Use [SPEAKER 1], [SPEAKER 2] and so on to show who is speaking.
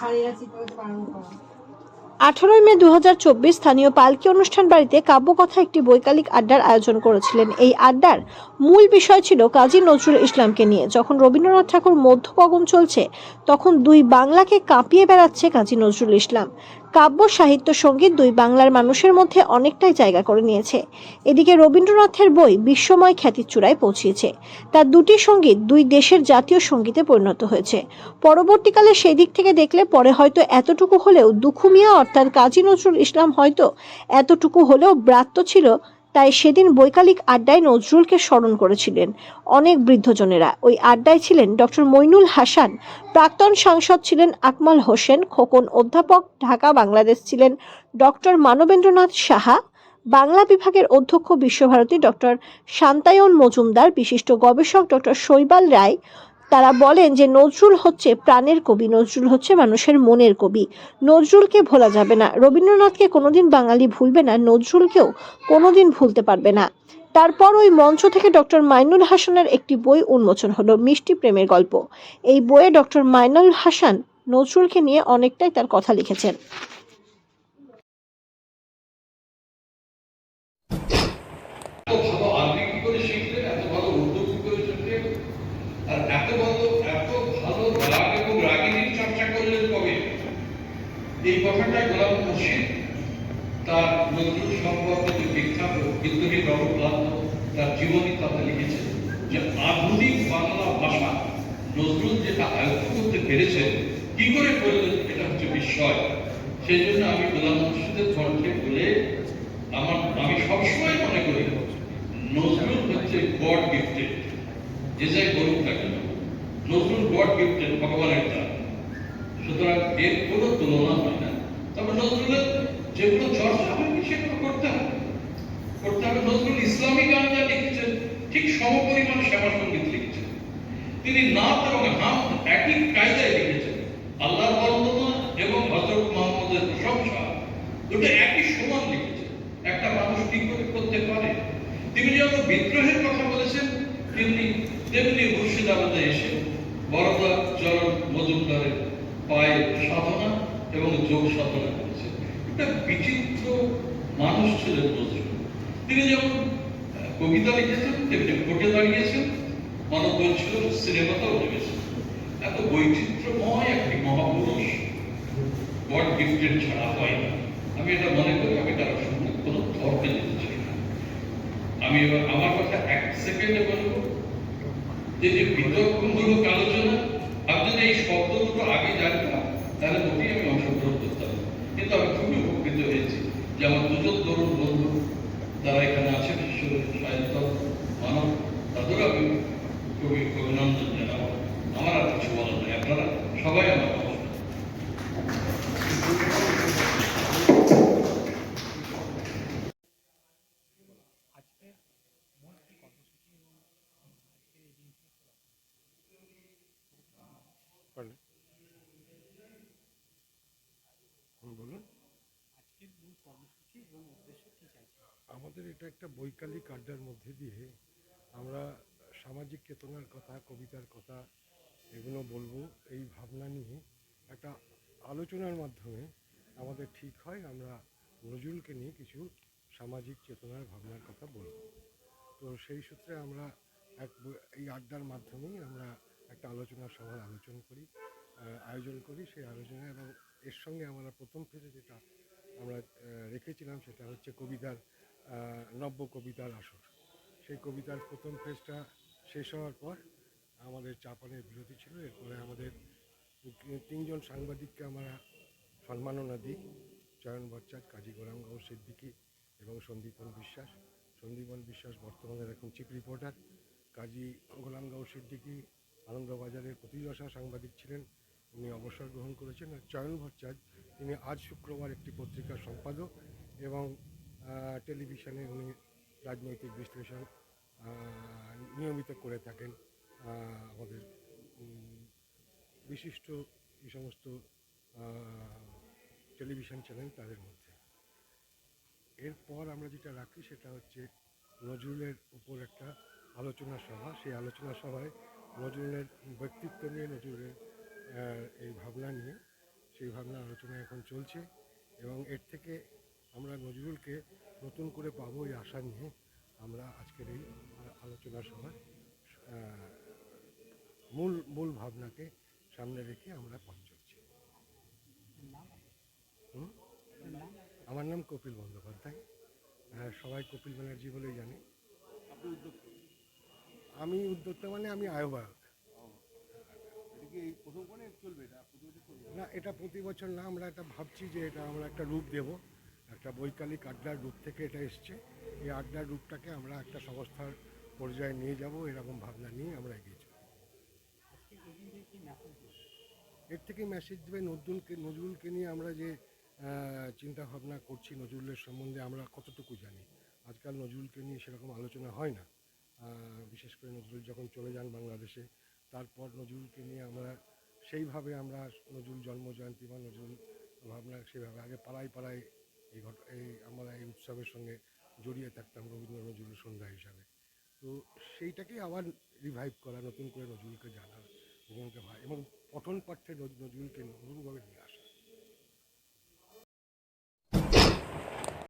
[SPEAKER 1] 18 মে 2024 স্থানীয় পালকি অনুষ্ঠান বাড়িতে কাব্যকথা একটি বৈকালিক আড্ডার আয়োজন করেছিলেন। এই আড্ডার মূল বিষয় ছিল কাজী নজরুল ইসলামকে নিয়ে। যখন রবীন্দ্রনাথ ঠাকুর মধ্যগগন চলছে, তখন দুই বাংলাকে কাঁপিয়ে বেড়াচ্ছে কাজী নজরুল ইসলাম। কাব্য, সাহিত্য, সঙ্গীত দুই বাংলার মানুষের মধ্যে অনেকটাই জায়গা করে নিয়েছে। এদিকে রবীন্দ্রনাথের বই বিশ্বময় খ্যাতির চূড়ায় পৌঁছিয়েছে। তার দুটি সঙ্গীত দুই দেশের জাতীয় সঙ্গীতে পরিণত হয়েছে। পরবর্তীকালে সেই দিক থেকে দেখলে পরে হয়তো এতটুকু হলেও দুখু মিয়া অর্থাৎ কাজী নজরুল ইসলাম হয়তো এতটুকু হলেও ব্রাত্য ছিল। তাই সেদিন বৈকালিক আড্ডায় নজরুলকে স্মরণ করেছিলেন অনেক বৃদ্ধজনেরা। ওই আড্ডায় ছিলেন ডক্টর মইনুল হাসান, প্রাক্তন সাংসদ ছিলেন আকমল হোসেন খোকন, অধ্যাপক ঢাকা বাংলাদেশ ছিলেন ডক্টর মানবেন্দ্রনাথ সাহা, বাংলা বিভাগের অধ্যক্ষ বিশ্বভারতী ডক্টর শান্তায়ন মজুমদার, বিশিষ্ট গবেষক ডক্টর শৈবাল রায়। তারা বলেন যে নজরুল হচ্ছে প্রাণের কবি, নজরুল হচ্ছে মানুষের মনের কবি। নজরুলকে ভোলা যাবে না। রবীন্দ্রনাথকে কোনোদিন বাঙালি ভুলবে না, নজরুলকেও কোনোদিন ভুলতে পারবে না। তারপর ওই মঞ্চ থেকে ডক্টর মাইনুল হাসানের একটি বই উন্মোচন হলো, মিষ্টি প্রেমের গল্প। এই বইয়ে ডক্টর মাইনুল হাসান নজরুলকে নিয়ে অনেকটাই তার কথা লিখেছেন।
[SPEAKER 2] এই কথাটা গোলাম মুর্শিদ তার নজরুল সম্পর্কে যে বিখ্যাত বিদ্রোহী রবক্লান্ত তার জীবনী তাতে লিখেছেন যে আধুনিক বাংলা ভাষা নজরুল যেটা আয়ত্ত করতে পেরেছে, কি করে করলেন, এটা হচ্ছে বিস্ময়। সেই জন্য আমি গোলাম মুর্শিদের কণ্ঠে বলে আমি সবসময় মনে করি নজরুল হচ্ছে গড গিফটেড। যে যাই করুক না কেন, নজরুল গড গিফটেড, ভগবানের দান। সুতরাং এর কোনো তুলনা হয় না। তবে নজরুলের যেগুলো চর্চা হয়নি সেগুলো করতে হবে। নজরুল ইসলামী গান যা লিখেছেন ঠিক সমপরিমাণ শ্যামা সঙ্গীত লিখেছেন। তিনি নাত এবং হামদ একই কায়দায় লিখেছেন। আল্লাহর বন্দনা এবং হযরত মুহাম্মদের প্রশংসা দুটো একই সমান লিখেছেন। একটা মানুষ কি করে করতে পারে? তিনি যেমন বিদ্রোহের কথা বলেছেন, তেমনি মুর্শিদাবাদে এসে বরদা চরণ মজুমদারের পায়ে সাধনা এবং যোগ সাধনা করেছেন। একটা বিচিত্র মানুষ ছিলেন নজরুল। তিনি যেমন কবিতা লিখেছেন, তেমনি ভোটে দাঁড়িয়েছেন, মানববল ছিল, সিনেমাতেও নেমেছেন। এত বৈচিত্র্যময় একটি মহাপুরুষ গড গিফটেড ছাড়া হয় না। আমি এটা মনে করি। আমি তার সঙ্গে কোনো তর্কে যেতে চাই না। আমি এবার আমার কথা এক সেকেন্ডে বলবো যে বিতর্কমূলক আলোচনা, আমি যদি এই শব্দ দুটো আগে জানতাম তাহলে মোটেই আমি অংশগ্রহণ করতাম। কিন্তু আমি খুবই উপকৃত হয়েছি যে আমার দুজন তরুণ বন্ধু যারা এখানে আছেন, সাহিত্য মানব, তাদেরও আমি খুবই অভিনন্দন জানাবো। আমার আর কিছু বলার নেই, আপনারা সবাই আমার
[SPEAKER 3] বলুন। আমাদের এটা একটা বৈকালিক আড্ডার মধ্যে দিয়ে আমরা সামাজিক চেতনার কথা, কবিতার কথা এগুলো বলবো। এই ভাবনা নিয়ে একটা আলোচনার মাধ্যমে আমাদের ঠিক হয় আমরা নজরুলকে নিয়ে কিছু সামাজিক চেতনার ভাবনার কথা বলবো। তো সেই সূত্রে আমরা এই আড্ডার মাধ্যমেই আমরা একটা আলোচনা সভার আয়োজন করি। সেই আলোচনা এবং এর সঙ্গে আমরা প্রথম ফেজে যেটা আমরা রেখেছিলাম সেটা হচ্ছে কবিতার নব্য কবিতার আসর। সেই কবিতার প্রথম ফেজটা শেষ হওয়ার পর আমাদের চা পানের বিরতি ছিল। এরপরে আমাদের তিনজন সাংবাদিককে আমরা সম্মাননা দিই, চয়ন ভট্টাচার্য, কাজী গোলাম গৌর সিদ্দিকী এবং সন্দীপন বিশ্বাস। সন্দীপন বিশ্বাস বর্তমানের এখন চিফ রিপোর্টার। কাজী গোলাম গৌর সিদ্দিকী আনন্দবাজারের প্রতিদশা সাংবাদিক ছিলেন, উনি অবসর গ্রহণ করেছেন। আর চয়ন ভট্টাচার্য, তিনি আজ শুক্রবার একটি পত্রিকার সম্পাদক এবং টেলিভিশনে উনি রাজনৈতিক বিশ্লেষণ নিয়মিত করে থাকেন। আমাদের বিশিষ্ট এই সমস্ত টেলিভিশন চ্যানেল তাদের মধ্যে। এরপর আমরা যেটা রাখি সেটা হচ্ছে নজরুলের উপর একটা আলোচনা সভা। সেই আলোচনা সভায় নজরুলের ব্যক্তিত্ব নিয়ে, নজরুলের এই ভাবনা নিয়ে সেই ভাবনা আলোচনা এখন চলছে এবং এর থেকে আমরা নজরুলকে নতুন করে পাবো এই আশা নিয়ে আমরা আজকের এই আলোচনা সভার মূল ভাবনাকে সামনে রেখে আমরা পথ চলছি। আমার নাম কপিল বন্দ্যোপাধ্যায়, সবাই কপিল ব্যানার্জি বলেই জানে। আমি উদ্যোক্তা মানে আমি আহ্বায়ক। না, এটা প্রতি বছর না, আমরা এটা ভাবছি যে এটা আমরা একটা রূপ দেব, একটা বৈকালিক আড্ডার রূপ থেকে এটা এসছে। এই আড্ডার রূপটাকে আমরা একটা সংস্থার পর্যায়ে নিয়ে যাব, এরকম ভাবনা নিয়ে আমরা এগিয়ে চলি। এর থেকে মেসেজ দেবে নজরুলকে নিয়ে আমরা যে চিন্তা ভাবনা করছি, নজরুলের সম্বন্ধে আমরা কতটুকু জানি। আজকাল নজরুলকে নিয়ে সেরকম আলোচনা হয় না, বিশেষ করে নজরুল যখন চলে যান বাংলাদেশে, তারপর নজরুলকে নিয়ে আমরা সেইভাবে আমরা নজরুল জন্মজয়ন্তী বা নজরুল ভাবনা সেভাবে আগে পাড়ায় পাড়ায় এই আমরা এই উৎসবের সঙ্গে জড়িয়ে থাকতাম রবীন্দ্র নজরুল সন্ধ্যা হিসাবে। তো সেইটাকেই আবার রিভাইভ করা, নতুন করে নজরুলকে জানা, নজরুলকে ভাই এবং পঠন পাঠ্যে নজরুলকে নতুনভাবে নিয়ে আসা।